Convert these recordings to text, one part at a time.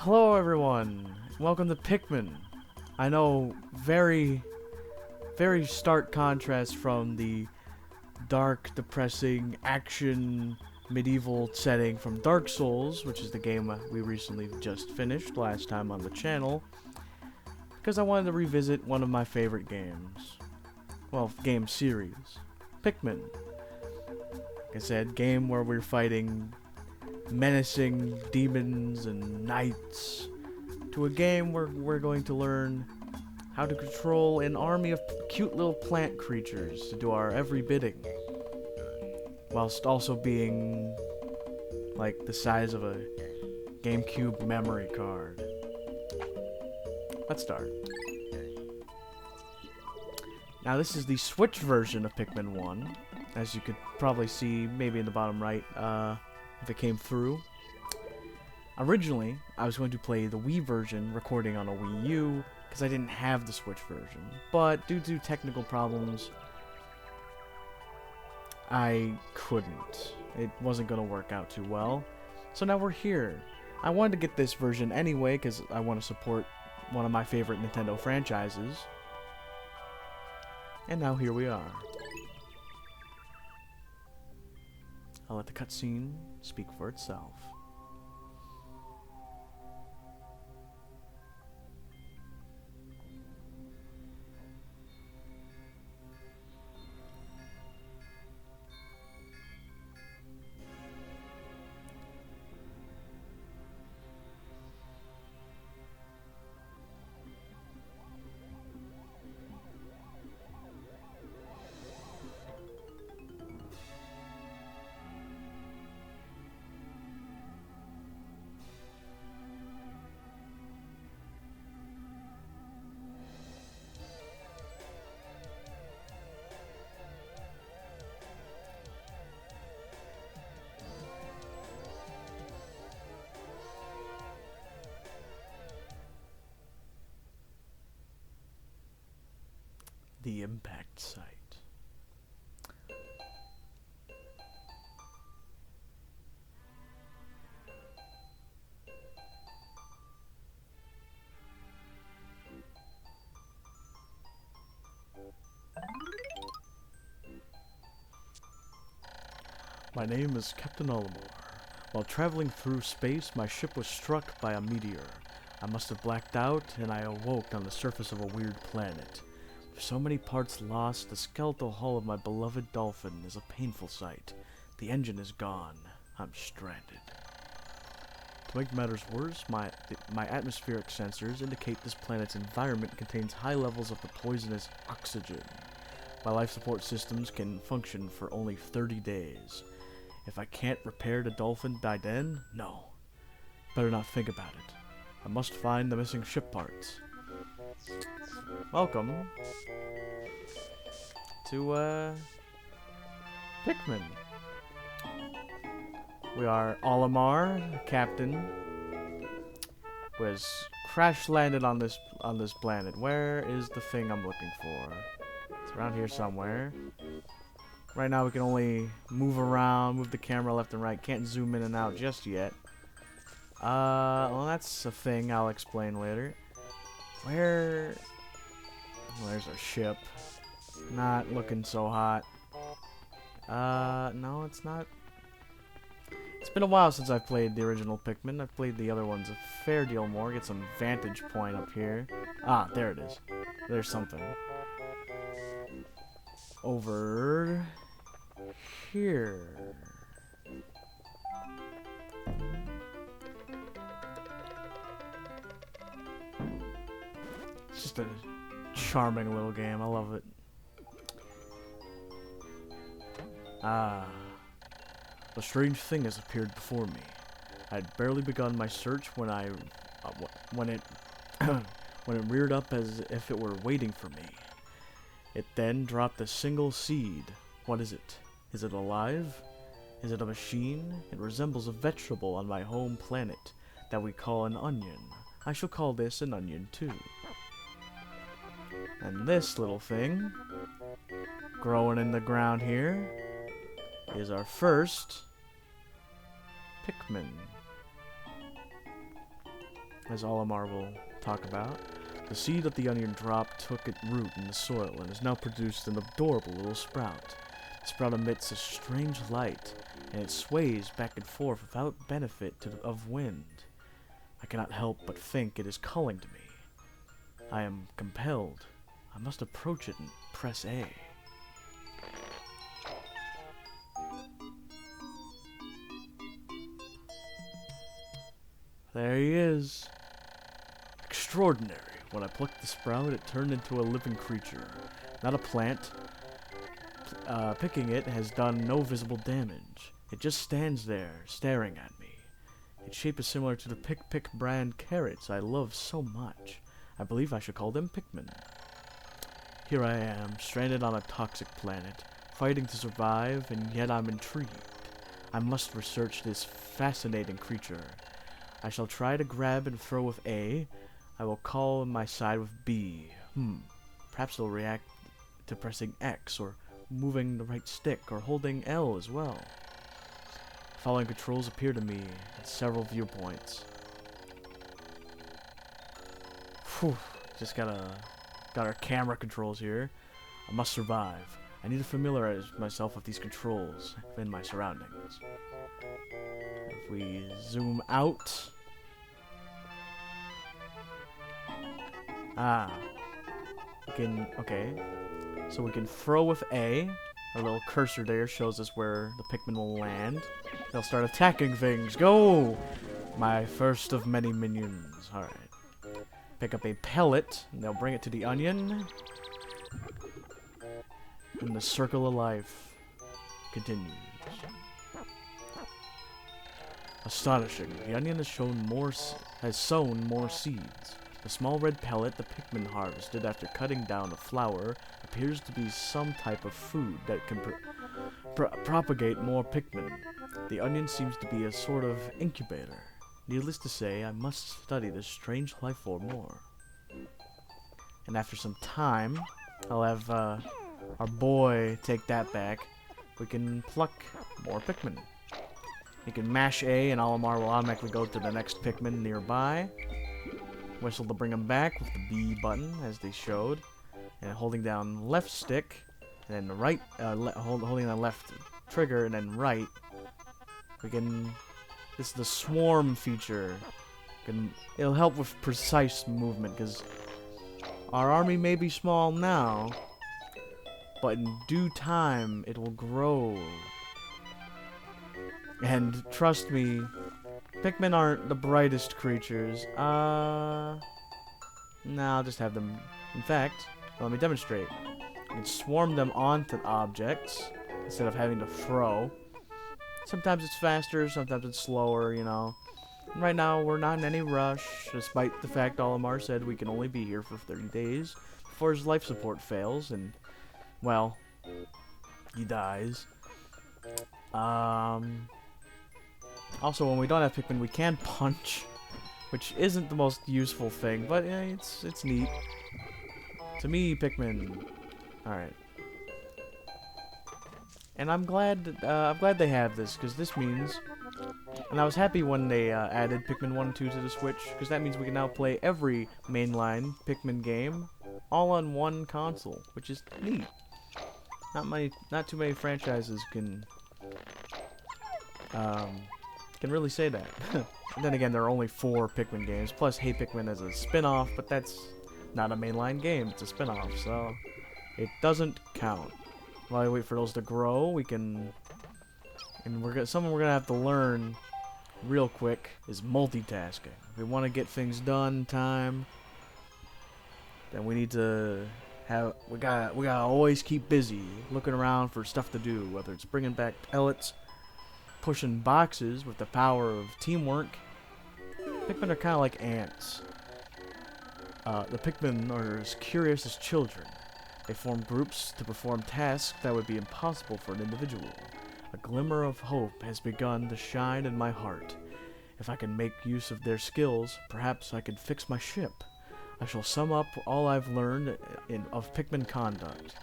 Hello everyone, welcome to Pikmin. I know, very stark contrast from the dark, depressing, action, medieval setting from Dark Souls, which is the game we recently just finished last time on the channel, because I wanted to revisit one of my favorite games. Well, game series. Pikmin. Like I said, game where we're fighting menacing demons and knights, to a game where we're going to learn how to control an army of cute little plant creatures to do our every bidding, whilst also being like the size of a GameCube memory card. Let's start. Now this is the Switch version of Pikmin 1, as you could probably see maybe in the bottom right, if it came through. Originally, I was going to play the Wii version recording on a Wii U, because I didn't have the Switch version. But due to technical problems, I couldn't. It wasn't going to work out too well. So now we're here. I wanted to get this version anyway, because I want to support one of my favorite Nintendo franchises. And now here we are. I'll let the cutscene speak for itself. The impact site. My name is Captain Olimar. While traveling through space, my ship was struck by a meteor. I must have blacked out, and I awoke on the surface of a weird planet. With so many parts lost, the skeletal hull of my beloved dolphin is a painful sight. The engine is gone. I'm stranded. To make matters worse, my atmospheric sensors indicate this planet's environment contains high levels of the poisonous oxygen. My life support systems can function for only 30 days. If I can't repair the dolphin by then, no. Better not think about it. I must find the missing ship parts. Welcome to, Pikmin. We are Olimar, the captain, who has crash-landed on this planet. Where is the thing I'm looking for? It's around here somewhere. Right now we can only move around, move the camera left and right. Can't zoom in and out just yet. Well, that's a thing I'll explain later. Where... Well, there's our ship. Not looking so hot. No, it's not. It's been a while since I've played the original Pikmin. I've played the other ones a fair deal more. Get some vantage point up here. Ah, there it is. There's something. Over here. It's just a charming little game. I love it. Ah. A strange thing has appeared before me. I had barely begun my search when when it reared up as if it were waiting for me. It then dropped a single seed. What is it? Is it alive? Is it a machine? It resembles a vegetable on my home planet that we call an onion. I shall call this an onion too. And this little thing, growing in the ground here, is our first Pikmin. as Olimar will talk about. The seed of the onion drop took its root in the soil and has now produced an adorable little sprout. The sprout emits a strange light, and it sways back and forth without benefit of wind. I cannot help but think it is calling to me. I am compelled. I must approach it and press A. There he is. Extraordinary. When I plucked the sprout, it turned into a living creature, not a plant. Picking it has done no visible damage. It just stands there, staring at me. Its shape is similar to the Pick brand carrots I love so much. I believe I should call them Pikmin. Here I am, stranded on a toxic planet, fighting to survive, and yet I'm intrigued. I must research this fascinating creature. I shall try to grab and throw with A. I will call my side with B. Perhaps it'll react to pressing X, or moving the right stick, or holding L as well. The following controls appear to me at several viewpoints. Whew, just got our camera controls here. I must survive. I need to familiarize myself with these controls in my surroundings. If we zoom out. Okay. So we can throw with A. Our little cursor there shows us where the Pikmin will land. They'll start attacking things. Go! My first of many minions. Alright. Pick up a pellet, and they'll bring it to the onion. And the circle of life continues. Astonishing. The onion has sown more seeds. The small red pellet the Pikmin harvested after cutting down a flower appears to be some type of food that can propagate more Pikmin. The onion seems to be a sort of incubator. Needless to say, I must study this strange life form more. And after some time, I'll have our boy take that back. We can pluck more Pikmin. You can mash A and Olimar will automatically go to the next Pikmin nearby. Whistle to bring them back with the B button, as they showed. And holding down left stick, and then the right, holding the left trigger, and then right. We can... This is the swarm feature. It'll help with precise movement, because our army may be small now, but in due time, it will grow. And trust me, Pikmin aren't the brightest creatures. Nah, I'll just have them. In fact, let me demonstrate. You can swarm them onto objects instead of having to throw. Sometimes it's faster, sometimes it's slower, you know. And right now, we're not in any rush, despite the fact Olimar said we can only be here for 30 days before his life support fails, and, well, he dies. Also, when we don't have Pikmin, we can punch, which isn't the most useful thing, but yeah, it's neat. To me, Pikmin. All right. And I'm glad they have this, because this means, and I was happy when they added Pikmin 1 and 2 to the Switch, because that means we can now play every mainline Pikmin game all on one console, which is neat. Not too many franchises can really say that. And then again, there are only 4 Pikmin games, plus Hey Pikmin as a spin-off, but that's not a mainline game, it's a spin-off, so it doesn't count. While I wait for those to grow, we can... And something we're gonna have to learn real quick is multitasking. If we want to get things done in time, then we need to have... We gotta always keep busy, looking around for stuff to do, whether it's bringing back pellets, pushing boxes with the power of teamwork. Pikmin are kind of like ants. The Pikmin are as curious as children. They form groups to perform tasks that would be impossible for an individual. A glimmer of hope has begun to shine in my heart. If I can make use of their skills, perhaps I can fix my ship. I shall sum up all I've learned of Pikmin conduct.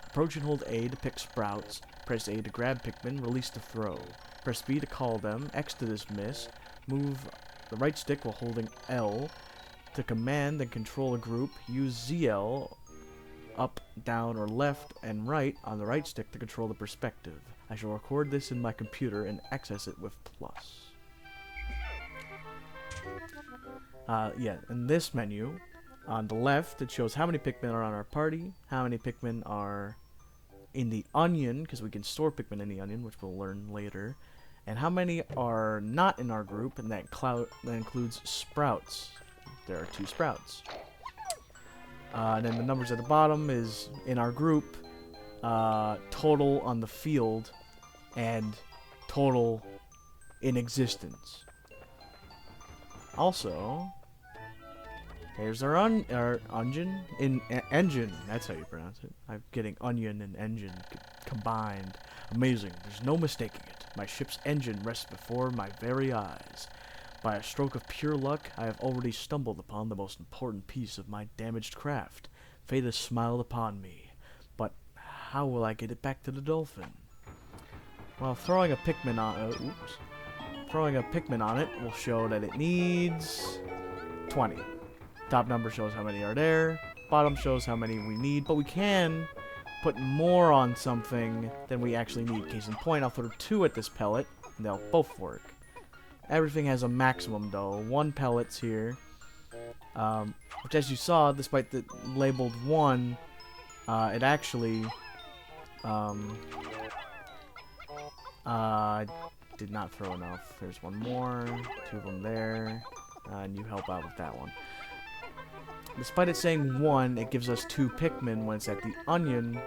Approach and hold A to pick sprouts. Press A to grab Pikmin, release to throw. Press B to call them, X to dismiss. Move the right stick while holding L to command and control a group. Use ZL up, down, or left and right on the right stick to control the perspective. I shall record this in my computer and access it with plus. Yeah, in this menu, on the left, it shows how many Pikmin are on our party, how many Pikmin are in the onion, because we can store Pikmin in the onion, which we'll learn later, and how many are not in our group, and that includes sprouts. There are 2 sprouts. And then the numbers at the bottom is in our group, total on the field, and total in existence. Also, here's our engine. Engine, that's how you pronounce it. I'm getting onion and engine combined. Amazing, there's no mistaking it. My ship's engine rests before my very eyes. By a stroke of pure luck, I have already stumbled upon the most important piece of my damaged craft. Fate has smiled upon me. But how will I get it back to the dolphin? Well, throwing a Pikmin on it will show that it needs 20. Top number shows how many are there. Bottom shows how many we need. But we can put more on something than we actually need. Case in point, I'll throw 2 at this pellet, and they'll both work. Everything has a maximum, though. 1 pellet's here. Which, as you saw, despite the labeled 1, it actually did not throw enough. There's 1 more, 2 of them there, and you help out with that one. Despite it saying 1, it gives us 2 Pikmin when it's at the onion.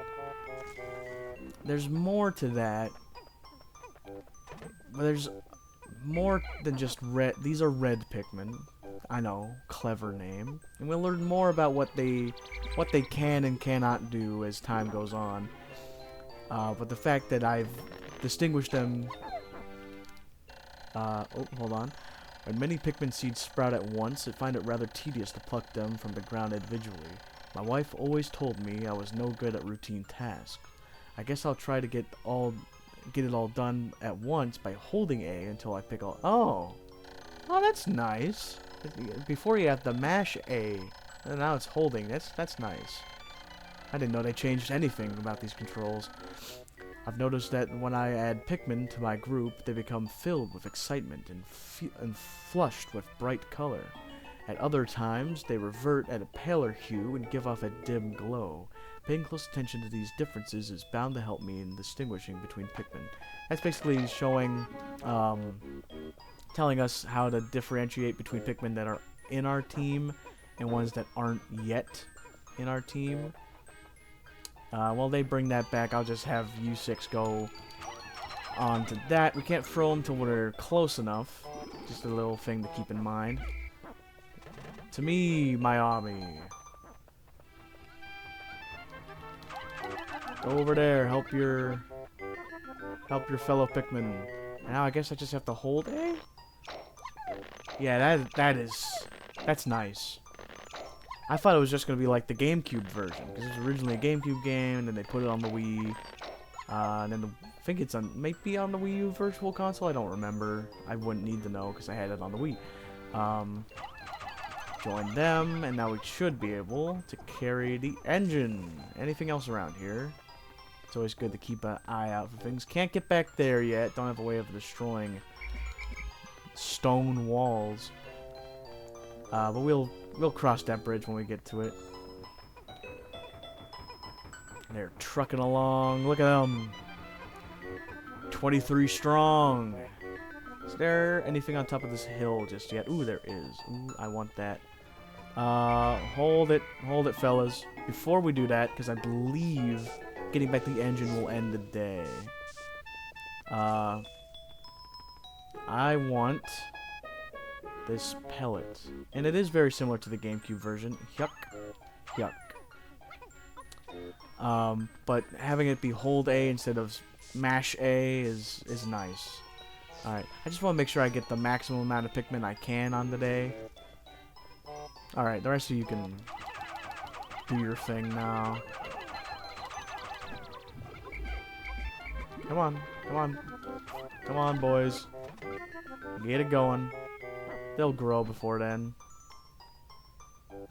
There's more to that. But there's more than just red. These are red Pikmin. I know, clever name. And we'll learn more about what they can and cannot do as time goes on. But the fact that I've distinguished them. Oh, hold on. When many Pikmin seeds sprout at once, I find it rather tedious to pluck them from the ground individually. My wife always told me I was no good at routine tasks. I guess I'll try to get it all done at once by holding A until I pick all. Oh, that's nice. Before you have to mash A, and now it's holding. That's nice. I didn't know they changed anything about these controls. I've noticed that when I add Pikmin to my group, they become filled with excitement and flushed with bright color. At other times, they revert at a paler hue and give off a dim glow. Paying close attention to these differences is bound to help me in distinguishing between Pikmin. That's basically showing, telling us how to differentiate between Pikmin that are in our team and ones that aren't yet in our team. While they bring that back, I'll just have U6 go on to that. We can't throw them till we're close enough. Just a little thing to keep in mind. To me, my army. Go over there, help your fellow Pikmin. Now I guess I just have to hold A? Yeah, that's nice. I thought it was just going to be like the GameCube version, because it was originally a GameCube game, and then they put it on the Wii, and then I think it's maybe on the Wii U Virtual Console, I don't remember. I wouldn't need to know, because I had it on the Wii. Join them, and now we should be able to carry the engine. Anything else around here? It's always good to keep an eye out for things. Can't get back there yet, don't have a way of destroying stone walls. But we'll cross that bridge when we get to it. They're trucking along. Look at them. 23 strong. Is there anything on top of this hill just yet? Ooh, there is. Ooh, I want that. Hold it, fellas. Before we do that, because I believe getting back the engine will end the day. I want this pellet. And it is very similar to the GameCube version. Yuck. But having it be hold A instead of mash A is nice. Alright, I just want to make sure I get the maximum amount of Pikmin I can on the day. Alright, the rest of you can do your thing now. Come on, boys. Get it going. they'll grow before then.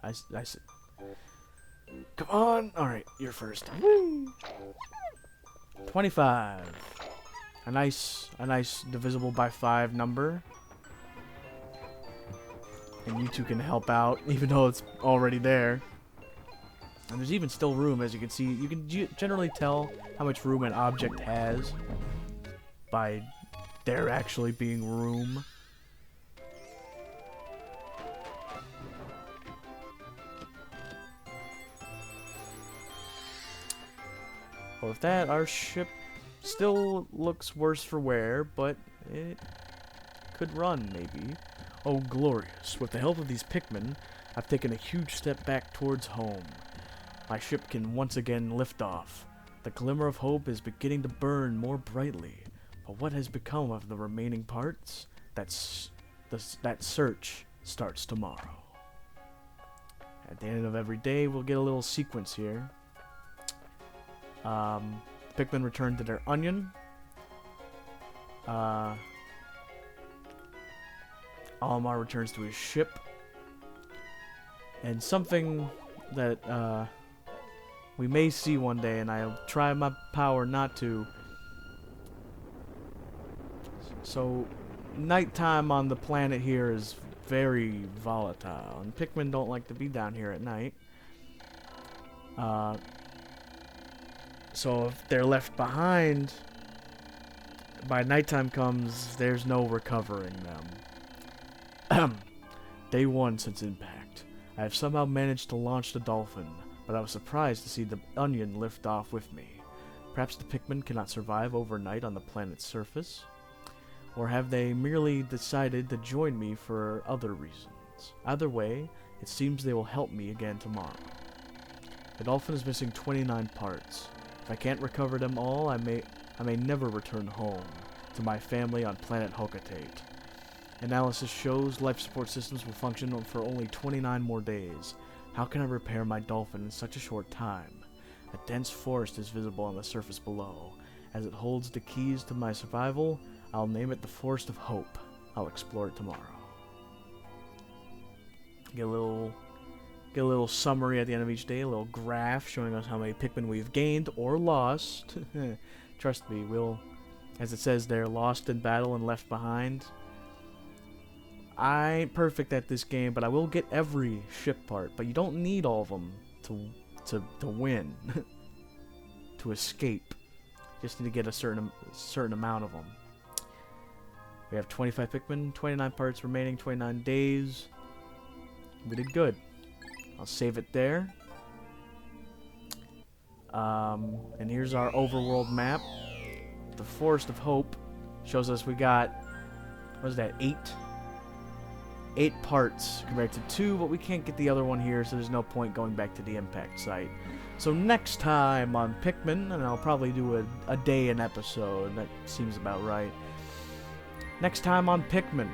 I said, come on! Alright, you're first. Whee! 25. A nice divisible by 5 number. And you two can help out, even though it's already there. And there's even still room, as you can see. You can generally tell how much room an object has by there actually being room. Well, with that, our ship still looks worse for wear, but it could run, maybe. Oh, glorious. With the help of these Pikmin, I've taken a huge step back towards home. My ship can once again lift off. The glimmer of hope is beginning to burn more brightly. But what has become of the remaining parts? That search starts tomorrow. At the end of every day, we'll get a little sequence here. Pikmin return to their onion. Almar returns to his ship. And something that we may see one day, and I'll try my power not to. So, nighttime on the planet here is very volatile, and Pikmin don't like to be down here at night. So if they're left behind, by nighttime comes, there's no recovering them. Day 1 since impact. I have somehow managed to launch the dolphin, but I was surprised to see the onion lift off with me. Perhaps the Pikmin cannot survive overnight on the planet's surface? Or have they merely decided to join me for other reasons? Either way, it seems they will help me again tomorrow. The dolphin is missing 29 parts. If I can't recover them all, I may never return home to my family on planet Hokatate. Analysis shows life support systems will function for only 29 more days. How can I repair my dolphin in such a short time? A dense forest is visible on the surface below. As it holds the keys to my survival, I'll name it the Forest of Hope. I'll explore it tomorrow. Get a little summary at the end of each day, a little graph showing us how many Pikmin we've gained or lost. Trust me, we'll, as it says there, lost in battle and left behind. I ain't perfect at this game, but I will get every ship part. But you don't need all of them to win, to escape. Just need to get a certain amount of them. We have 25 Pikmin, 29 parts remaining, 29 days. We did good. I'll save it there. And here's our overworld map. The Forest of Hope shows us we got, what is that, 8 parts compared to 2, but we can't get the other one here, so there's no point going back to the impact site. So next time on Pikmin, and I'll probably do a day an episode, that seems about right. Next time on Pikmin,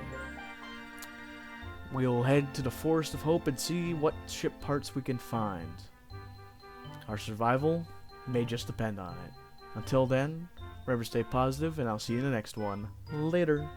we'll head to the Forest of Hope and see what ship parts we can find. Our survival may just depend on it. Until then, remember to stay positive, and I'll see you in the next one. Later.